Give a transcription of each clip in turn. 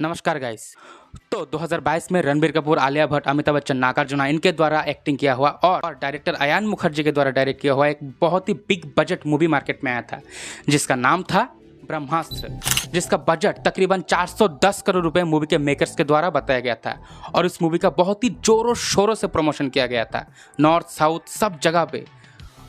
नमस्कार गाइस। तो 2022 में रणबीर कपूर, आलिया भट्ट, अमिताभ बच्चन, नागार्जुना इनके द्वारा एक्टिंग किया हुआ और डायरेक्टर अयान मुखर्जी के द्वारा डायरेक्ट किया हुआ एक बहुत ही बिग बजट मूवी मार्केट में आया था जिसका नाम था ब्रह्मास्त्र, जिसका बजट तकरीबन 410 करोड़ रुपए मूवी के मेकर्स के द्वारा बताया गया था। और इस मूवी का बहुत ही जोरों शोरों से प्रमोशन किया गया था, नॉर्थ साउथ सब जगह पे।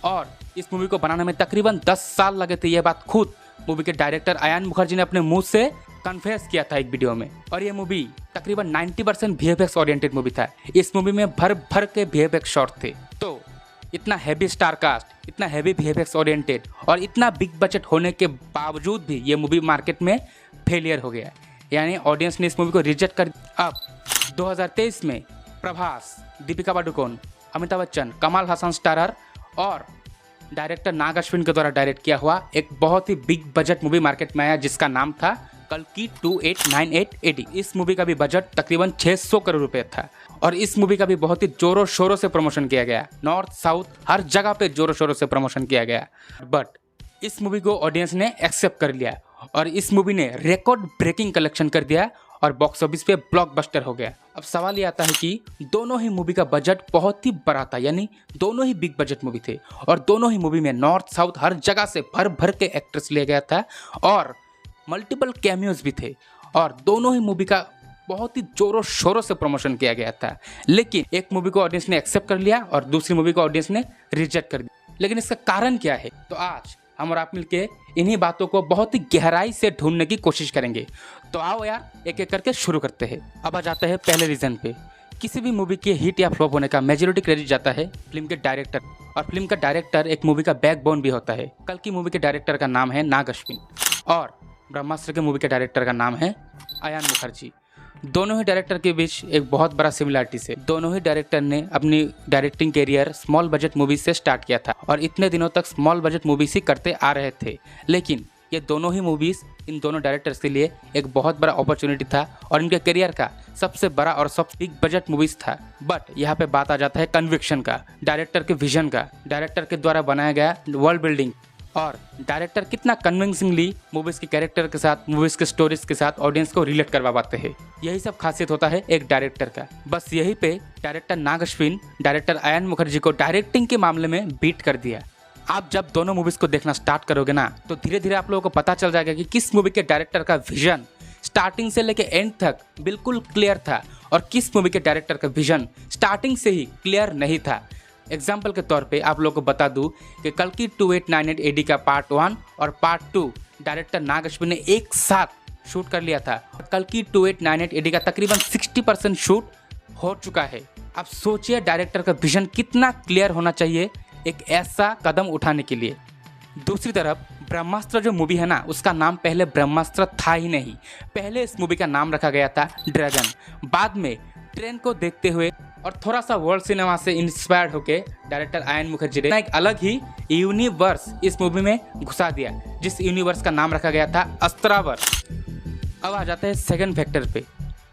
और इस मूवी को बनाने में तकरीबन 10 साल लगे थे। यह बात खुद मूवी के डायरेक्टर अयान मुखर्जी ने अपने मुंह से कन्फेस किया था एक वीडियो में। और ये मूवी तकरीबन 90% वीएफएक्स ओरिएंटेड मूवी था। इस मूवी में भर भर के वीएफएक्स शॉट थे। तो इतना हैवी स्टार कास्ट, इतना हैवी वीएफएक्स ओरिएंटेड और इतना बिग बजट होने के बावजूद भी ये मूवी मार्केट में फेलियर हो गया, यानी ऑडियंस ने इस मूवी को रिजेक्ट कर। अब 2023 में प्रभास, दीपिका पादुकोण, अमिताभ बच्चन, कमल हसन स्टारर और डायरेक्टर नाग अश्विन के द्वारा डायरेक्ट किया हुआ एक बहुत ही बिग बजट मूवी मार्केट में आया जिसका नाम था कल्कि 2898 AD। इस मूवी का भी बजट तकरीबन 600 करोड़ रुपए था और इस मूवी का भी बहुत ही जोरों शोरों से प्रमोशन किया गया, नॉर्थ साउथ हर जगह पे जोरों शोरों से प्रमोशन किया गया। बट इस मूवी को ऑडियंस ने एक्सेप्ट कर लिया और इस मूवी ने रिकॉर्ड ब्रेकिंग कलेक्शन कर दिया और बॉक्स ऑफिस पे ब्लॉकबस्टर हो गया। अब सवाल ये आता है कि दोनों ही मूवी का बजट बहुत ही बड़ा था, यानी दोनों ही बिग बजट मूवी थे और दोनों ही मूवी में नॉर्थ साउथ हर जगह से भर भर के एक्ट्रेस लिया गया था और मल्टीपल कैमियोज भी थे और दोनों ही मूवी का बहुत ही जोरों शोरों से प्रमोशन किया गया था। लेकिन एक मूवी को ऑडियंस ने एक्सेप्ट कर लिया और दूसरी मूवी को ऑडियंस ने रिजेक्ट कर दिया। लेकिन इसका कारण क्या है, तो आज हम और आप मिलके इन्हीं बातों को बहुत ही गहराई से ढूंढने की कोशिश करेंगे। तो आओ यार, एक एक करके शुरू करते हैं। अब आ जाते हैं पहले रीजन पे। किसी भी मूवी के हिट या फ्लॉप होने का मेजॉरिटी क्रेडिट जाता है फिल्म के डायरेक्टर, और फिल्म का डायरेक्टर एक मूवी का बैकबोन भी होता है। कल की मूवी के डायरेक्टर का नाम है नाग अश्विन और ब्रह्मास्त्र के मूवी के डायरेक्टर का नाम है अयान मुखर्जी। दोनों ही डायरेक्टर के बीच एक बहुत बड़ा सिमिलरिटीज है। दोनों ही डायरेक्टर ने अपनी directing career small budget movie से स्टार्ट किया था और इतने दिनों तक स्मॉल बजट मूवीज ही करते आ रहे थे। लेकिन ये दोनों ही मूवीज इन दोनों डायरेक्टर्स के लिए एक बहुत बड़ा अपॉर्चुनिटी था और इनके करियर का सबसे बड़ा और सबसे बिग बजट मूवीज था। बट यहाँ पे बात आ जाता है कन्विक्शन का, डायरेक्टर के विजन का, डायरेक्टर के द्वारा बनाया गया वर्ल्ड बिल्डिंग और डायरेक्टर कितना कन्विंसिंगली मूवीज के कैरेक्टर के साथ, मूवीज के स्टोरीज के साथ ऑडियंस को रिलेट करवा पाते हैं। यही सब खासियत होता है एक डायरेक्टर का। बस यही पे डायरेक्टर नाग अश्विन डायरेक्टर अयान मुखर्जी को डायरेक्टिंग के मामले में बीट कर दिया। आप जब दोनों मूवीज को देखना स्टार्ट करोगे ना, तो धीरे धीरे आप लोगों को पता चल जाएगा कि किस मूवी के डायरेक्टर का विजन स्टार्टिंग से लेके एंड तक बिल्कुल क्लियर था और किस मूवी के डायरेक्टर का विजन स्टार्टिंग से ही क्लियर नहीं था। एग्जाम्पल के तौर पे आप लोगों को बता दूं कि कल्कि 2898 AD का पार्ट 1 और पार्ट 2 डायरेक्टर नाग अश्विन ने एक साथ शूट कर लिया था। कल्कि 2898 AD का तकरीबन 60% शूट हो चुका है। अब सोचिए डायरेक्टर का विजन कितना क्लियर होना चाहिए एक ऐसा कदम उठाने के लिए। दूसरी तरफ ब्रह्मास्त्र जो मूवी है ना, उसका नाम पहले ब्रह्मास्त्र था ही नहीं। पहले इस मूवी का नाम रखा गया था ड्रैगन। बाद में ट्रेन को देखते हुए और थोड़ा सा वर्ल्ड सिनेमा से इंस्पायर्ड होके डायरेक्टर अयान मुखर्जी ने एक अलग ही यूनिवर्स इस मूवी में घुसा दिया, जिस यूनिवर्स का नाम रखा गया था अस्त्रावर्स। अब आ जाते हैं सेकंड फैक्टर पे,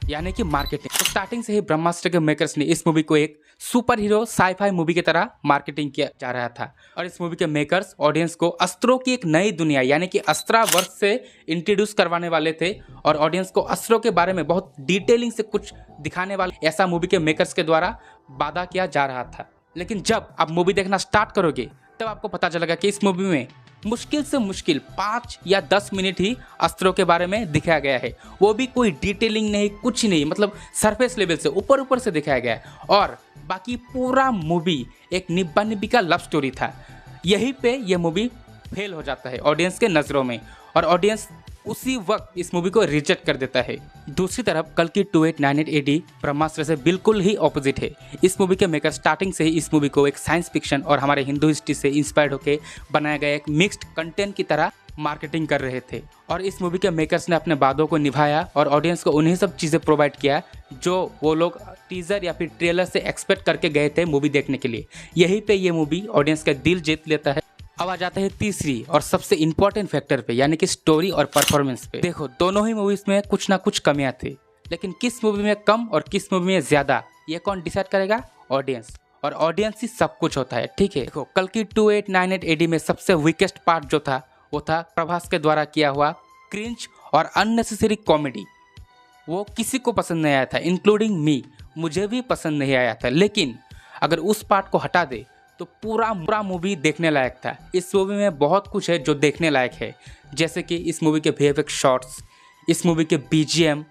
यानी कि मार्केटिंग। तो स्टार्टिंग से ही ब्रह्मास्त्र के मेकर्स ने इस मूवी को एक सुपर हीरो साई-फाई मूवी की तरह मार्केटिंग किया जा रहा था और इस मूवी के मेकर्स ऑडियंस को अस्त्रों की एक नई दुनिया यानी कि अस्त्रावर्स से इंट्रोड्यूस करवाने वाले थे और ऑडियंस को अस्त्रों के बारे में बहुत डिटेलिंग से कुछ दिखाने वाले ऐसा मूवी के मेकर्स के द्वारा वादा किया जा रहा था। लेकिन जब आप मूवी देखना स्टार्ट करोगे तब आपको पता चलेगा कि इस मूवी में मुश्किल से मुश्किल 5 या 10 मिनट ही अस्त्रों के बारे में दिखाया गया है। वो भी कोई डिटेलिंग नहीं, कुछ नहीं, मतलब सरफेस लेवल से ऊपर ऊपर से दिखाया गया है और बाकी पूरा मूवी एक निब्बा निब्बी का लव स्टोरी था। यहीं पे ये मूवी फेल हो जाता है ऑडियंस के नज़रों में और ऑडियंस उसी वक्त इस मूवी को रिजेक्ट कर देता है। दूसरी तरफ कल्कि 2898 AD ब्रह्मास्त्र से बिल्कुल ही ऑपोजिट है। इस मूवी के मेकर स्टार्टिंग से ही इस मूवी को एक साइंस फिक्शन और हमारे हिंदू हिस्ट्री से इंस्पायर्ड होकर बनाया गया एक मिक्स्ड कंटेंट की तरह मार्केटिंग कर रहे थे और इस मूवी के मेकर्स ने अपने वादों को निभाया और ऑडियंस को उन्हीं सब चीज़ें प्रोवाइड किया जो वो लोग टीजर या फिर ट्रेलर से एक्सपेक्ट करके गए थे मूवी देखने के लिए। यहीं पे ये मूवी ऑडियंस का दिल जीत लेता है। अब आ जाते हैं तीसरी और सबसे इंपॉर्टेंट फैक्टर पे, यानी कि स्टोरी और परफॉर्मेंस पे। देखो, दोनों ही मूवीज में कुछ ना कुछ कमियां थी, लेकिन किस मूवी में कम और किस मूवी में ज्यादा ये कौन डिसाइड करेगा? ऑडियंस। और ऑडियंस ही सब कुछ होता है, ठीक है। देखो, कल्कि 2898 AD में सबसे वीकेस्ट पार्ट जो था वो था प्रभास के द्वारा किया हुआ क्रिंज और अननेसेसरी कॉमेडी। वो किसी को पसंद नहीं आया था, इंक्लूडिंग मी, मुझे भी पसंद नहीं आया था। लेकिन अगर उस पार्ट को हटा दे तो पूरा मूवी देखने लायक था। इस मूवी में बहुत कुछ है जो देखने लायक है, जैसे कि इस मूवी के VFX शॉट्स, इस मूवी के BGM,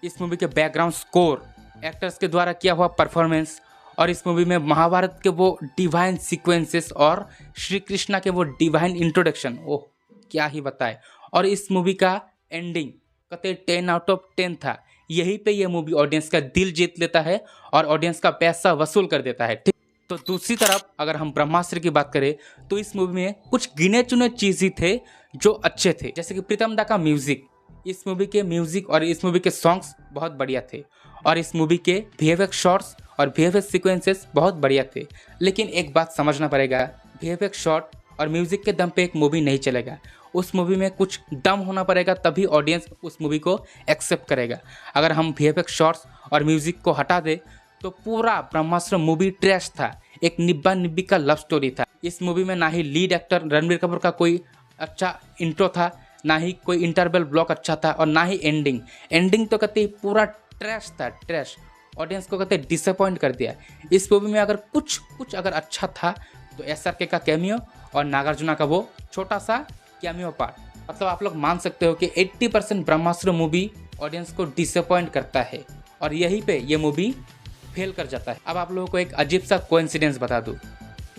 इस मूवी के बैकग्राउंड स्कोर, एक्टर्स के द्वारा किया हुआ परफॉर्मेंस, और इस मूवी में महाभारत के वो डिवाइन सीक्वेंसेस और श्री कृष्णा के वो डिवाइन इंट्रोडक्शन, ओह क्या ही बताए। और इस मूवी का एंडिंग कतई 10 आउट ऑफ 10 था। यहीं पे ये मूवी ऑडियंस का दिल जीत लेता है और ऑडियंस का पैसा वसूल कर देता है। ठीक, तो दूसरी तरफ अगर हम ब्रह्मास्त्र की बात करें तो इस मूवी में कुछ गिने चुने चीज़ ही थे जो अच्छे थे, जैसे कि प्रीतम दा का म्यूजिक। इस मूवी के म्यूजिक और इस मूवी के सॉन्ग्स बहुत बढ़िया थे, और इस मूवी के VFX शॉट्स और VFX सीक्वेंसेस बहुत बढ़िया थे। लेकिन एक बात समझना पड़ेगा, VFX शॉट और म्यूजिक के दम पे एक मूवी नहीं चलेगा। उस मूवी में कुछ दम होना पड़ेगा, तभी ऑडियंस उस मूवी को एक्सेप्ट करेगा। अगर हम VFX शॉट्स और म्यूजिक को हटा दे तो पूरा ब्रह्मास्त्र मूवी ट्रैश था, एक निब्बा निब्बी का लव स्टोरी था। इस मूवी में ना ही लीड एक्टर रणबीर कपूर का कोई अच्छा इंट्रो था, ना ही कोई इंटरवल ब्लॉक अच्छा था, और ना ही एंडिंग तो कहते पूरा ट्रैश था, ट्रैश। ऑडियंस को कहते डिसअपॉइंट कर दिया। इस मूवी में अगर कुछ अगर अच्छा था तो SRK का कैमियो और नागार्जुना का वो छोटा सा कैमियो पार्ट, मतलब आप लोग मान सकते हो कि 80% ब्रह्मास्त्र मूवी ऑडियंस को डिसअपॉइंट करता है, और यहीं पे ये मूवी फेल कर जाता है। अब आप लोगों को एक अजीब सा कोइंसिडेंस बता दूँ,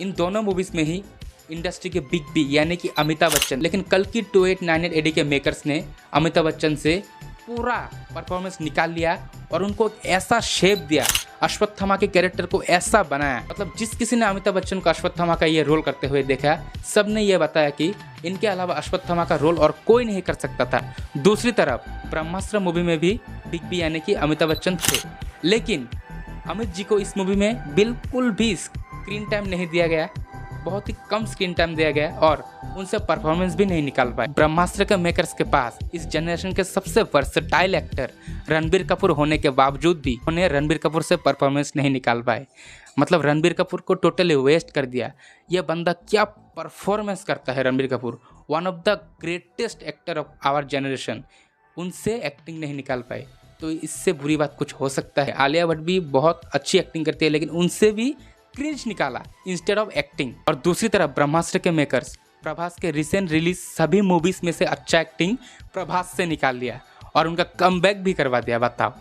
इन दोनों मूवीज़ में ही इंडस्ट्री के बिग बी यानी कि अमिताभ बच्चन, लेकिन कल की 2898 AD के मेकर्स ने अमिताभ बच्चन से पूरा परफॉर्मेंस निकाल लिया और उनको एक ऐसा शेप दिया, अश्वत्थामा के कैरेक्टर को ऐसा बनाया। मतलब जिस किसी ने अमिताभ बच्चन को अश्वत्थामा का ये रोल करते हुए देखा, सब ने ये बताया कि इनके अलावा अश्वत्थामा का रोल और कोई नहीं कर सकता था। दूसरी तरफ ब्रह्मास्त्र मूवी में भी बिग बी यानी कि अमिताभ बच्चन थे, लेकिन अमित जी को इस मूवी में बिल्कुल भी स्क्रीन टाइम नहीं दिया गया, बहुत ही कम स्क्रीन टाइम दिया गया, और उनसे परफॉर्मेंस भी नहीं निकाल पाए। ब्रह्मास्त्र के मेकर्स के पास इस जनरेशन के सबसे वर्सेटाइल एक्टर रणबीर कपूर होने के बावजूद भी उन्हें रणबीर कपूर से परफॉर्मेंस नहीं निकाल पाए। मतलब रणबीर कपूर को टोटली वेस्ट कर दिया। यह बंदा क्या परफॉर्मेंस करता है, Ranbir Kapoor one of the greatest actor of our generation, उनसे एक्टिंग नहीं निकाल पाए। तो इससे बुरी बात कुछ हो सकता है। आलिया भट्ट भी बहुत अच्छी एक्टिंग करती है, लेकिन उनसे भी क्रिंज निकाला इंस्टेड ऑफ एक्टिंग। और दूसरी तरफ ब्रह्मास्त्र के मेकर्स प्रभास के रिसेंट रिलीज सभी मूवीज में से अच्छा एक्टिंग प्रभास से निकाल लिया और उनका कमबैक भी करवा दिया। बताओ।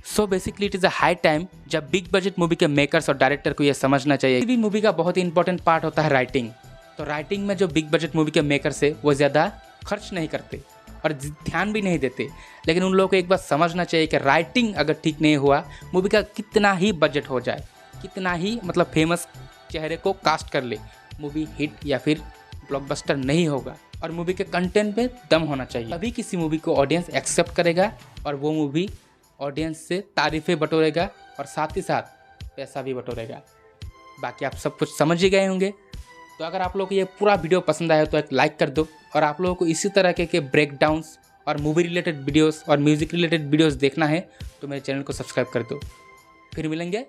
So basically it is a high time जब बिग बजट मूवी के मेकर्स और डायरेक्टर को यह समझना चाहिए। किसी भी मूवी का बहुत ही इंपॉर्टेंट पार्ट होता है राइटिंग। तो राइटिंग में जो बिग बजट मूवी के मेकर्स है वो ज़्यादा खर्च नहीं करते और ध्यान भी नहीं देते, लेकिन उन लोगों को एक बात समझना चाहिए कि राइटिंग अगर ठीक नहीं हुआ, मूवी का कितना ही बजट हो जाए, कितना ही मतलब फेमस चेहरे को कास्ट कर ले, मूवी हिट या फिर ब्लॉकबस्टर नहीं होगा। और मूवी के कंटेंट में दम होना चाहिए, तभी किसी मूवी को ऑडियंस एक्सेप्ट करेगा और वो मूवी ऑडियंस से तारीफ़ें बटोरेगा और साथ ही साथ पैसा भी बटोरेगा। बाकी आप सब कुछ समझ ही गए होंगे। तो अगर आप लोगों को ये पूरा वीडियो पसंद आया तो एक लाइक कर दो, और आप लोगों को इसी तरह के ब्रेकडाउन्स और मूवी रिलेटेड वीडियोस और म्यूज़िक रिलेटेड वीडियोस देखना है तो मेरे चैनल को सब्सक्राइब कर दो। फिर मिलेंगे